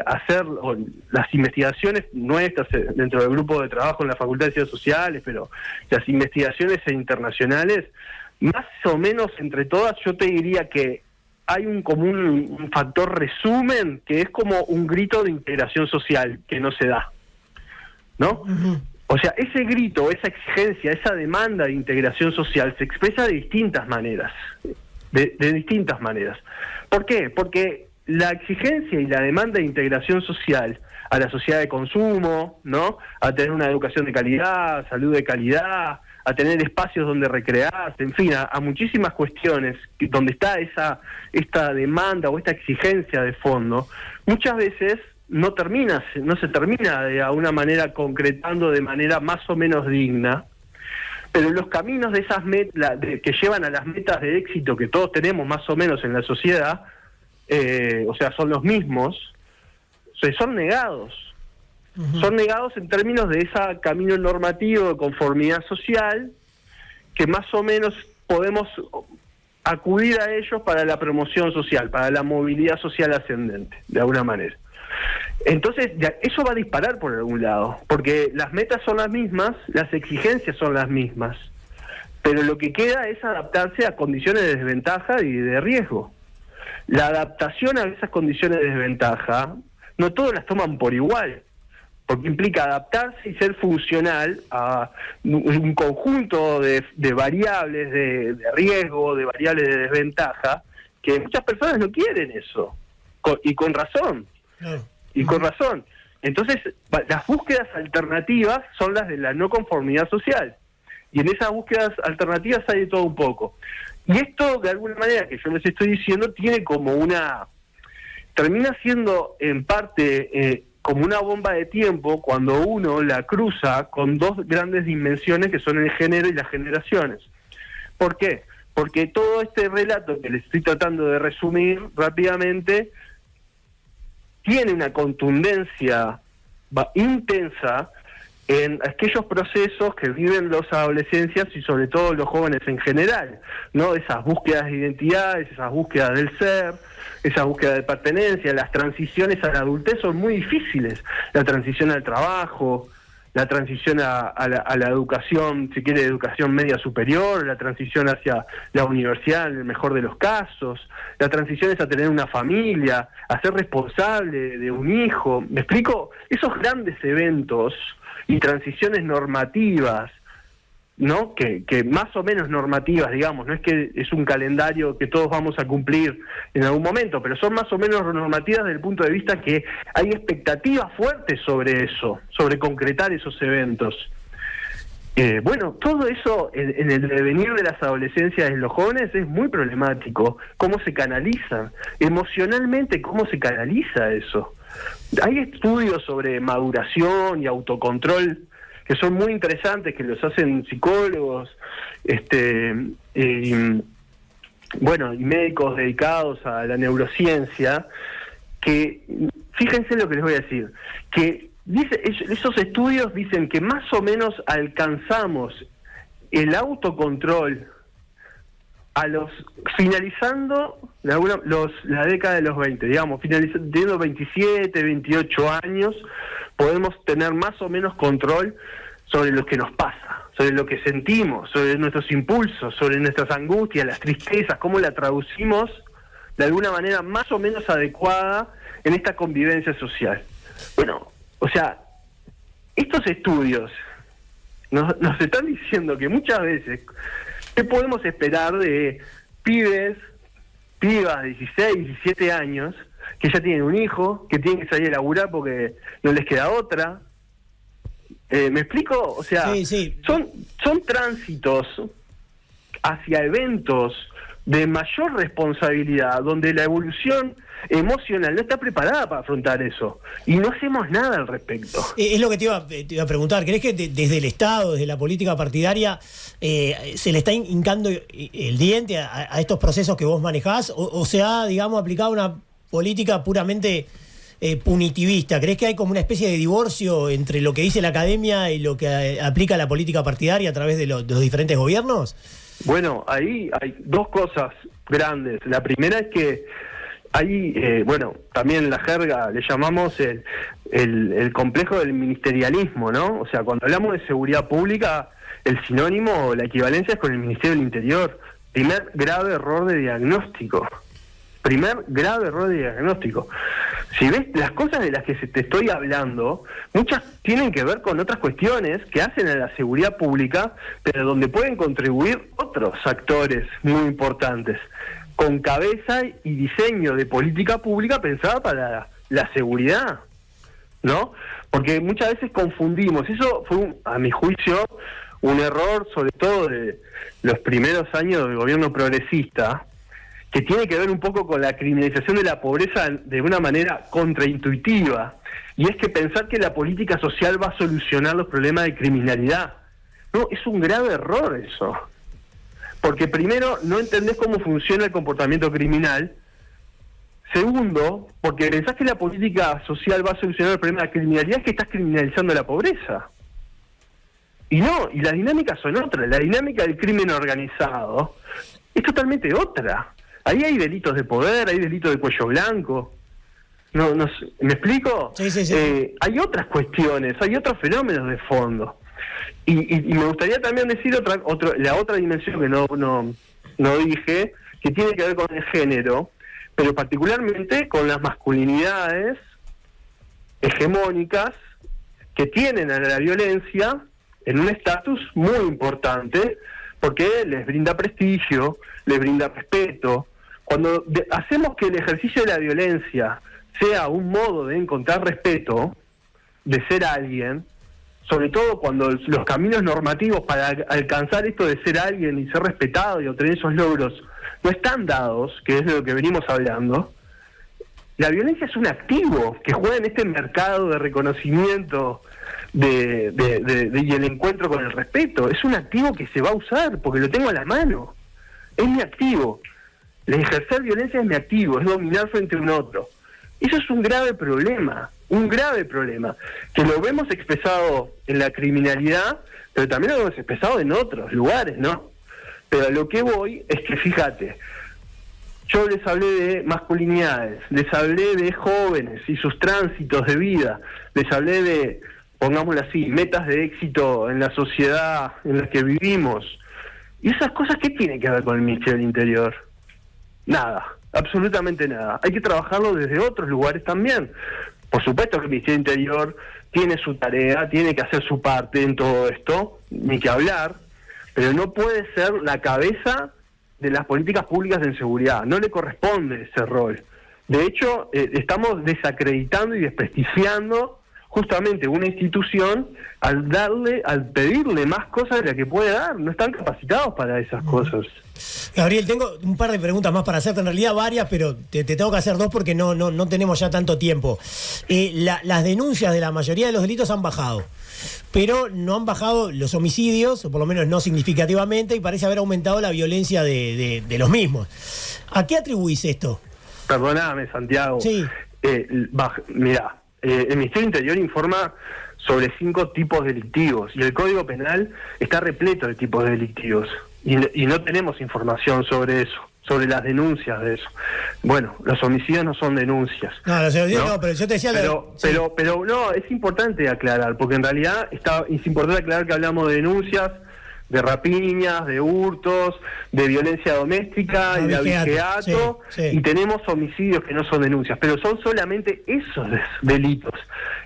hacer las investigaciones nuestras dentro del grupo de trabajo en la Facultad de Ciencias Sociales, pero las investigaciones internacionales, más o menos entre todas, yo te diría que hay un factor resumen que es como un grito de integración social que no se da, ¿no? Uh-huh. O sea, ese grito, esa exigencia, esa demanda de integración social se expresa de distintas maneras, de distintas maneras. ¿Por qué? Porque la exigencia y la demanda de integración social a la sociedad de consumo, ¿no? A tener una educación de calidad, salud de calidad, a tener espacios donde recrearse, en fin, a muchísimas cuestiones donde está esta demanda o esta exigencia de fondo, muchas veces no se termina de alguna manera concretando de manera más o menos digna, pero los caminos de esas metas que llevan a las metas de éxito que todos tenemos más o menos en la sociedad, o sea, son los mismos, son negados. Uh-huh. Son negados en términos de ese camino normativo de conformidad social que más o menos podemos acudir a ellos para la promoción social, para la movilidad social ascendente, de alguna manera. Entonces, eso va a disparar por algún lado, porque las metas son las mismas, las exigencias son las mismas, pero lo que queda es adaptarse a condiciones de desventaja y de riesgo. la adaptación a esas condiciones de desventaja, no todos las toman por igual, porque implica adaptarse y ser funcional a un conjunto de variables de riesgo, de variables de desventaja, que muchas personas no quieren eso, y con razón. Y con razón. Entonces, las búsquedas alternativas son las de la no conformidad social. Y en esas búsquedas alternativas hay de todo un poco. Y esto, de alguna manera, que yo les estoy diciendo, tiene como termina siendo en parte como una bomba de tiempo cuando uno la cruza con dos grandes dimensiones que son el género y las generaciones. ¿Por qué? Porque todo este relato que les estoy tratando de resumir rápidamente tiene una contundencia intensa en aquellos procesos que viven los adolescencias y sobre todo los jóvenes en general, ¿no? Esas búsquedas de identidades, esas búsquedas del ser, esa búsqueda de pertenencia. Las transiciones a la adultez son muy difíciles. La transición al trabajo, la transición a la educación, si quiere, educación media superior, la transición hacia la universidad en el mejor de los casos, la transición es a tener una familia, a ser responsable de un hijo. ¿Me explico? Esos grandes eventos y transiciones normativas, ¿no? Que más o menos normativas, digamos, no es que es un calendario que todos vamos a cumplir en algún momento, pero son más o menos normativas desde el punto de vista que hay expectativas fuertes sobre eso, sobre concretar esos eventos. Bueno, todo eso en el devenir de las adolescencias de los jóvenes es muy problemático. ¿Cómo se canaliza? Emocionalmente, ¿cómo se canaliza eso? Hay estudios sobre maduración y autocontrol que son muy interesantes, que los hacen psicólogos, y médicos dedicados a la neurociencia, que, fíjense lo que les voy a decir, que esos estudios dicen que más o menos alcanzamos el autocontrol finalizando la década de los 20, digamos, teniendo 27, 28 años, podemos tener más o menos control sobre lo que nos pasa, sobre lo que sentimos, sobre nuestros impulsos, sobre nuestras angustias, las tristezas, cómo la traducimos de alguna manera más o menos adecuada en esta convivencia social. Bueno, o sea, estos estudios nos están diciendo que muchas veces, ¿qué podemos esperar de pibas de 16, 17 años, que ya tienen un hijo, que tienen que salir a laburar porque no les queda otra? ¿Me explico? O sea, sí. Son tránsitos hacia eventos de mayor responsabilidad, donde la evolución emocional no está preparada para afrontar eso, y no hacemos nada al respecto. Es lo que te iba a preguntar. ¿Crees que desde el Estado, desde la política partidaria, se le está hincando el diente a estos procesos que vos manejás, o se ha, digamos, aplicado una política puramente punitivista? ¿Crees que hay como una especie de divorcio entre lo que dice la academia y lo que aplica la política partidaria a través de los diferentes gobiernos? Bueno, ahí hay dos cosas grandes. La primera es que hay, también en la jerga le llamamos el complejo del ministerialismo, ¿no? O sea, cuando hablamos de seguridad pública, el sinónimo, la equivalencia es con el Ministerio del Interior. Primer grave error de diagnóstico. Si ves, las cosas de las que te estoy hablando, muchas tienen que ver con otras cuestiones que hacen a la seguridad pública, pero donde pueden contribuir otros actores muy importantes, con cabeza y diseño de política pública pensada para la seguridad, ¿no? Porque muchas veces confundimos. Eso fue, a mi juicio, un error, sobre todo de los primeros años del gobierno progresista, que tiene que ver un poco con la criminalización de la pobreza de una manera contraintuitiva, y es que pensar que la política social va a solucionar los problemas de criminalidad. No, es un grave error eso, porque primero no entendés cómo funciona el comportamiento criminal, segundo, porque pensás que la política social va a solucionar el problema de criminalidad, es que estás criminalizando la pobreza. Y no, y las dinámicas son otras. La dinámica del crimen organizado es totalmente otra. Ahí hay delitos de poder, hay delitos de cuello blanco. ¿Me explico? Sí. Hay otras cuestiones, hay otros fenómenos de fondo. Y me gustaría también decir la otra dimensión que no dije, que tiene que ver con el género, pero particularmente con las masculinidades hegemónicas que tienen a la violencia en un estatus muy importante, porque les brinda prestigio, les brinda respeto. Cuando hacemos que el ejercicio de la violencia sea un modo de encontrar respeto, de ser alguien, sobre todo cuando los caminos normativos para alcanzar esto de ser alguien y ser respetado y obtener esos logros no están dados, que es de lo que venimos hablando, la violencia es un activo que juega en este mercado de reconocimiento y el encuentro con el respeto. Es un activo que se va a usar porque lo tengo a la mano. Es mi activo. El ejercer violencia es mi activo, es dominar frente a un otro. Eso es un grave problema, que lo vemos expresado en la criminalidad, pero también lo hemos expresado en otros lugares, ¿no? Pero a lo que voy es que, fíjate, yo les hablé de masculinidades, les hablé de jóvenes y sus tránsitos de vida, les hablé de, pongámoslo así, metas de éxito en la sociedad en la que vivimos. ¿Y esas cosas qué tienen que ver con el Ministerio del Interior? Nada, absolutamente nada. Hay que trabajarlo desde otros lugares también. Por supuesto que el Ministerio del Interior tiene su tarea, tiene que hacer su parte en todo esto, ni que hablar, pero no puede ser la cabeza de las políticas públicas de seguridad. No le corresponde ese rol. De hecho, estamos desacreditando y desprestigiando justamente una institución al pedirle más cosas de las que puede dar. No están capacitados para esas cosas. Gabriel, tengo un par de preguntas más para hacerte, en realidad varias, pero te tengo que hacer dos porque no tenemos ya tanto tiempo. Las denuncias de la mayoría de los delitos han bajado, pero no han bajado los homicidios, o por lo menos no significativamente, y parece haber aumentado la violencia de los mismos. ¿A qué atribuís esto? Perdóname, Santiago. Sí. Mirá, el Ministerio del Interior informa sobre 5 tipos delictivos y el Código Penal está repleto de tipos delictivos y no tenemos información sobre eso, sobre las denuncias de eso. Bueno, los homicidios no son denuncias. No, los homicidios no, pero yo te decía... Pero no, es importante aclarar, porque en realidad es importante aclarar que hablamos de denuncias, de rapiñas, de hurtos, de violencia doméstica y de abigeato, y tenemos homicidios que no son denuncias, pero son solamente esos delitos.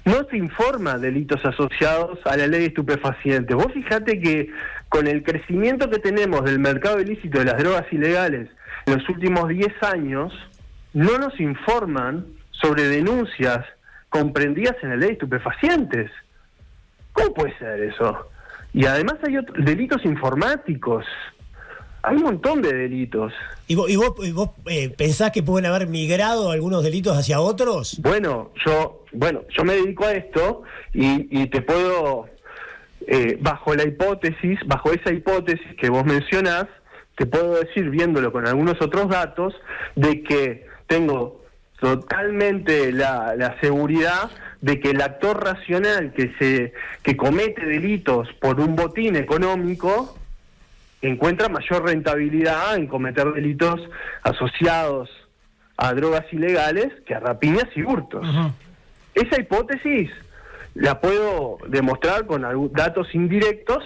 No se informa delitos asociados a la ley de estupefacientes. Vos fijate que con el crecimiento que tenemos del mercado ilícito de las drogas ilegales en los últimos 10 años, no nos informan sobre denuncias comprendidas en la ley de estupefacientes. ¿Cómo puede ser eso? Y además hay delitos informáticos. Hay un montón de delitos. ¿Y vos pensás que pueden haber migrado algunos delitos hacia otros? Bueno, yo me dedico a esto y te puedo, bajo esa hipótesis que vos mencionás, te puedo decir, viéndolo con algunos otros datos, de que tengo totalmente la seguridad de que el actor racional que comete delitos por un botín económico encuentra mayor rentabilidad en cometer delitos asociados a drogas ilegales que a rapiñas y hurtos. Uh-huh. Esa hipótesis la puedo demostrar con datos indirectos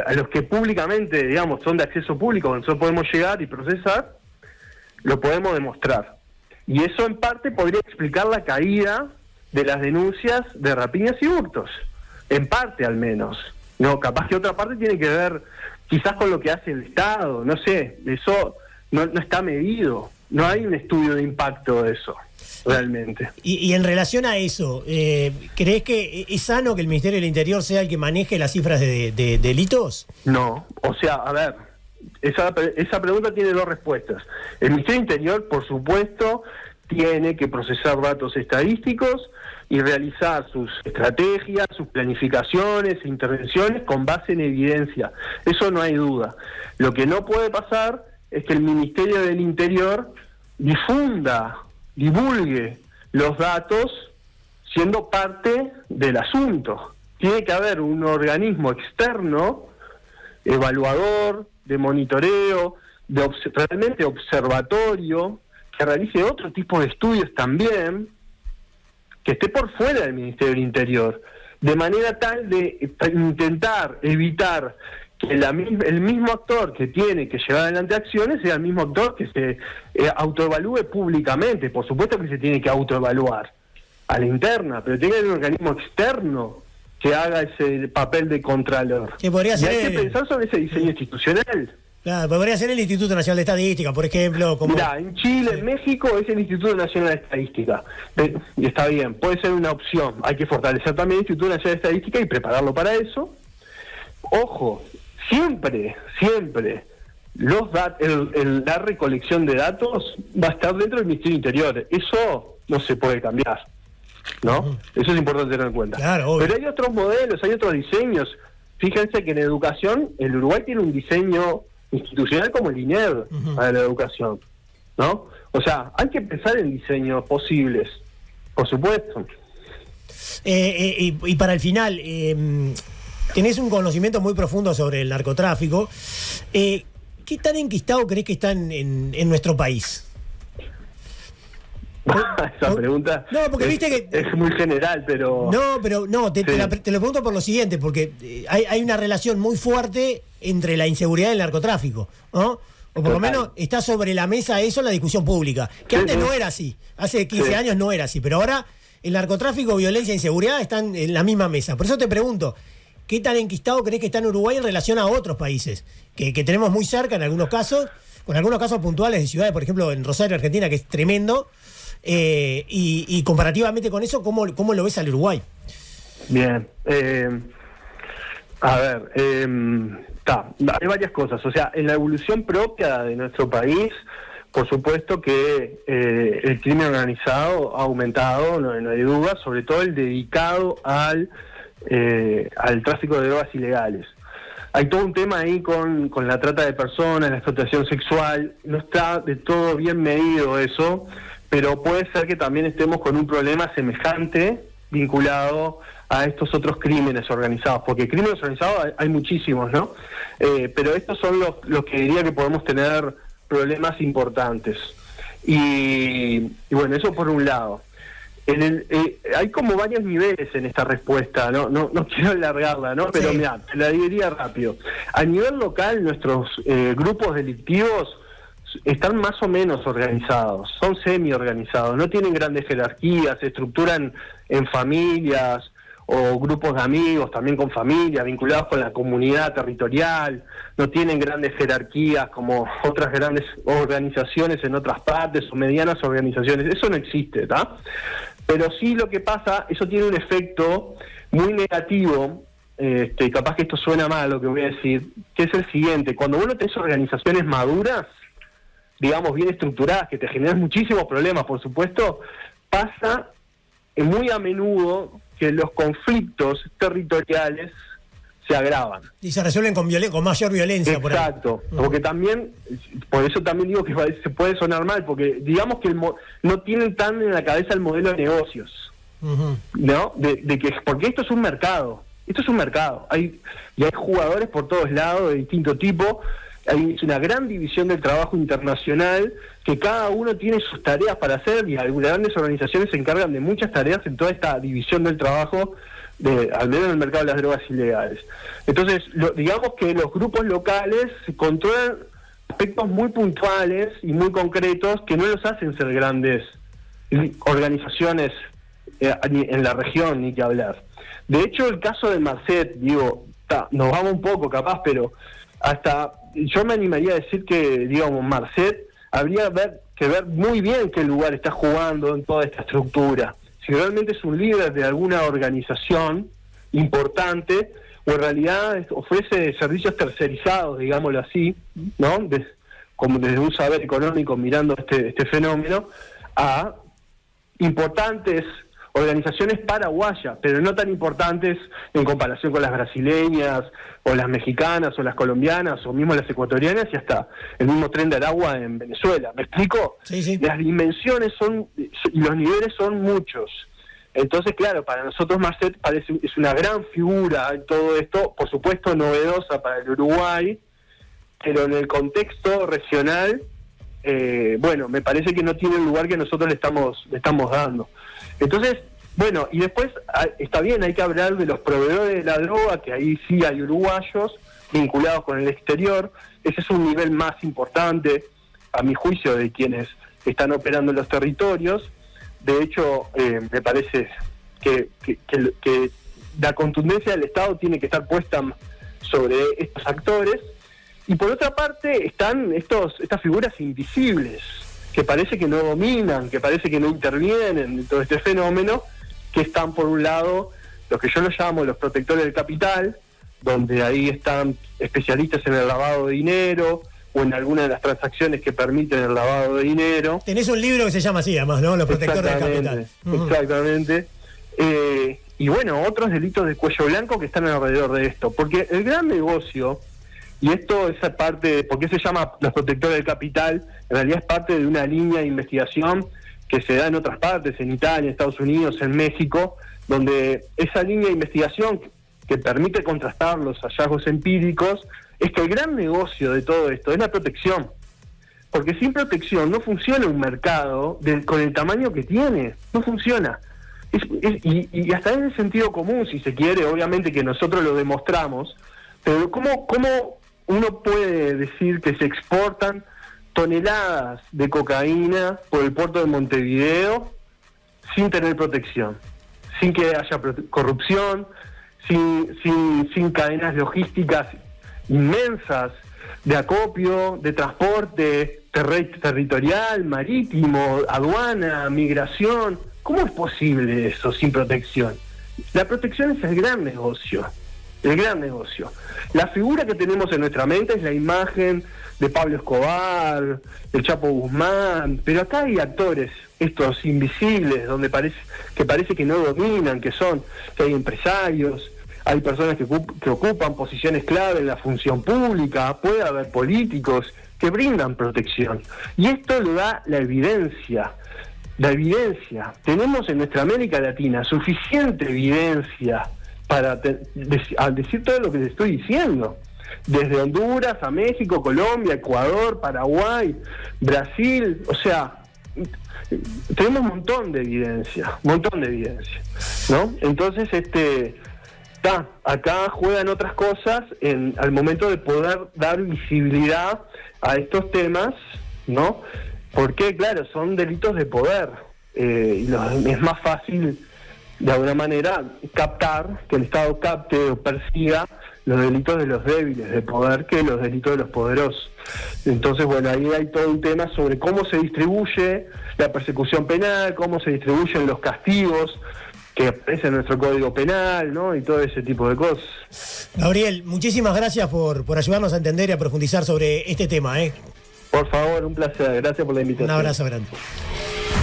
a los que públicamente, digamos, son de acceso público, nosotros podemos llegar y procesar, lo podemos demostrar. Y eso en parte podría explicar la caída de las denuncias de rapiñas y hurtos, en parte al menos. No, capaz que otra parte tiene que ver quizás con lo que hace el Estado, no sé, eso no está medido, no hay un estudio de impacto de eso, realmente. Y en relación a eso, ¿crees que es sano que el Ministerio del Interior sea el que maneje las cifras de delitos? No, o sea, a ver, esa pregunta tiene 2 respuestas. El Ministerio del Interior, por supuesto, tiene que procesar datos estadísticos y realizar sus estrategias, sus planificaciones, intervenciones con base en evidencia. Eso no hay duda. Lo que no puede pasar es que el Ministerio del Interior divulgue los datos siendo parte del asunto. Tiene que haber un organismo externo, evaluador, de monitoreo, realmente observatorio, que realice otro tipo de estudios también, que esté por fuera del Ministerio del Interior, de manera tal de intentar evitar que el mismo actor que tiene que llevar adelante acciones sea el mismo actor que se autoevalúe públicamente. Por supuesto que se tiene que autoevaluar a la interna, pero tiene que haber un organismo externo que haga ese papel de contralor. Que podría ser hay que pensar sobre ese diseño institucional. Claro, podría ser el Instituto Nacional de Estadística, por ejemplo. Como... Mirá, en Chile, en México es el Instituto Nacional de Estadística. Y está bien, puede ser una opción. Hay que fortalecer también el Instituto Nacional de Estadística y prepararlo para eso. Ojo, siempre la recolección de datos va a estar dentro del Ministerio Interior. Eso no se puede cambiar, ¿no? Eso es importante tener en cuenta. Claro, pero hay otros modelos, hay otros diseños. Fíjense que en educación el Uruguay tiene un diseño institucional como el INED para la educación, ¿no? O sea, hay que pensar en diseños posibles, por supuesto. Y para el final, tenés un conocimiento muy profundo sobre el narcotráfico. ¿Qué tan enquistado crees que está en nuestro país? Esa pregunta no, porque viste que es muy general, pero... Te lo pregunto por lo siguiente, porque hay una relación muy fuerte entre la inseguridad y el narcotráfico, ¿no? O por lo menos está sobre la mesa eso en la discusión pública, que antes no era así, hace 15 años no era así, pero ahora el narcotráfico, violencia e inseguridad están en la misma mesa. Por eso te pregunto, ¿qué tan enquistado crees que está en Uruguay en relación a otros países? Que tenemos muy cerca en algunos casos, con algunos casos puntuales de ciudades, por ejemplo en Rosario, Argentina, que es tremendo. Y comparativamente con eso, ¿cómo lo ves al Uruguay? Bien, hay varias cosas. O sea, en la evolución propia de nuestro país, por supuesto que el crimen organizado ha aumentado, no hay duda, sobre todo el dedicado al tráfico de drogas ilegales. Hay todo un tema ahí con la trata de personas, la explotación sexual. No está de todo bien medido eso, pero puede ser que también estemos con un problema semejante vinculado a estos otros crímenes organizados, porque crímenes organizados hay muchísimos, ¿no? Pero estos son los que diría que podemos tener problemas importantes. Y bueno, eso por un lado. Hay como varios niveles en esta respuesta, no quiero alargarla, ¿no? Pero mira, te la diría rápido. A nivel local, nuestros grupos delictivos están más o menos organizados, son semi-organizados, no tienen grandes jerarquías, se estructuran en familias o grupos de amigos, también con familias, vinculados con la comunidad territorial, no tienen grandes jerarquías como otras grandes organizaciones en otras partes o medianas organizaciones, eso no existe, ¿tá? Pero sí lo que pasa, eso tiene un efecto muy negativo, capaz que esto suena mal lo que voy a decir, que es el siguiente: cuando uno tiene organizaciones maduras, digamos bien estructuradas, que te generan muchísimos problemas, por supuesto, pasa muy a menudo que los conflictos territoriales se agravan. Y se resuelven con mayor violencia. Exacto, porque también, por eso también digo que se puede sonar mal, porque digamos que no tienen tan en la cabeza el modelo de negocios, ¿no? Porque esto es un mercado, hay jugadores por todos lados de distinto tipo. Hay una gran división del trabajo internacional, que cada uno tiene sus tareas para hacer, y algunas grandes organizaciones se encargan de muchas tareas en toda esta división del trabajo, al menos en el mercado de las drogas ilegales. Entonces, digamos que los grupos locales controlan aspectos muy puntuales y muy concretos que no los hacen ser grandes organizaciones en la región, ni que hablar. De hecho, el caso de Marcet, nos vamos un poco capaz, pero hasta yo me animaría a decir que, digamos, Marcet habría que ver muy bien qué lugar está jugando en toda esta estructura. Si realmente es un líder de alguna organización importante, o en realidad ofrece servicios tercerizados, digámoslo así, ¿no? Como desde un saber económico mirando este fenómeno, a importantes organizaciones paraguayas, pero no tan importantes en comparación con las brasileñas, o las mexicanas, o las colombianas, o mismo las ecuatorianas, y hasta el mismo Tren de Aragua en Venezuela. ¿Me explico? Sí. Las dimensiones y los niveles son muchos. Entonces, claro, para nosotros Marcet es una gran figura en todo esto, por supuesto novedosa para el Uruguay, pero en el contexto regional, me parece que no tiene el lugar que nosotros le estamos dando. Entonces, bueno, y después está bien, hay que hablar de los proveedores de la droga, que ahí sí hay uruguayos, vinculados con el exterior. Ese es un nivel más importante, a mi juicio, de quienes están operando en los territorios. De hecho, me parece que la contundencia del Estado tiene que estar puesta sobre estos actores. Y por otra parte están estas figuras invisibles, que parece que no dominan, que parece que no intervienen en todo este fenómeno, que están por un lado los que yo los llamo los protectores del capital, donde ahí están especialistas en el lavado de dinero o en alguna de las transacciones que permiten el lavado de dinero. Tenés un libro que se llama así, además, ¿no? Los protectores del capital. Exactamente. Y bueno, otros delitos de cuello blanco que están alrededor de esto. Porque el gran negocio, y esto es parte, ¿por qué se llama los protectores del capital? En realidad es parte de una línea de investigación que se da en otras partes, en Italia, en Estados Unidos, en México, donde esa línea de investigación que permite contrastar los hallazgos empíricos, es que el gran negocio de todo esto es la protección. Porque sin protección no funciona un mercado con el tamaño que tiene, no funciona. Y hasta es de sentido común, si se quiere, obviamente que nosotros lo demostramos, pero ¿cómo uno puede decir que se exportan toneladas de cocaína por el puerto de Montevideo sin tener protección? Sin que haya corrupción, sin cadenas logísticas inmensas de acopio, de transporte territorial, marítimo, aduana, migración. ¿Cómo es posible eso sin protección? La protección es el gran negocio, el gran negocio. La figura que tenemos en nuestra mente es la imagen de Pablo Escobar, el Chapo Guzmán, pero acá hay actores, estos invisibles, donde parece que no dominan, que hay empresarios, hay personas que ocupan posiciones clave en la función pública, puede haber políticos que brindan protección. Y esto lo da la evidencia. La evidencia. Tenemos en nuestra América Latina suficiente evidencia para decir todo lo que te estoy diciendo. Desde Honduras a México, Colombia, Ecuador, Paraguay, Brasil, o sea, tenemos un montón de evidencia, ¿no? Entonces, acá juegan otras cosas al momento de poder dar visibilidad a estos temas, ¿no? Porque, claro, son delitos de poder, y es más fácil, de alguna manera, que el Estado capte o persiga los delitos de los débiles de poder que los delitos de los poderosos. Entonces, bueno, ahí hay todo un tema sobre cómo se distribuye la persecución penal, cómo se distribuyen los castigos que aparecen en nuestro Código Penal, ¿no? Y todo ese tipo de cosas. Gabriel, muchísimas gracias por ayudarnos a entender y a profundizar sobre este tema, ¿eh? Por favor, un placer. Gracias por la invitación. Un abrazo grande.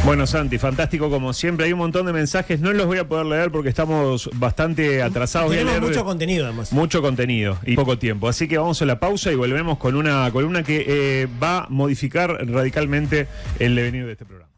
Bueno, Santi, fantástico como siempre. Hay un montón de mensajes, no los voy a poder leer porque estamos bastante atrasados. Tenemos mucho contenido, además. Mucho contenido y poco tiempo. Así que vamos a la pausa y volvemos con una columna que va a modificar radicalmente el devenir de este programa.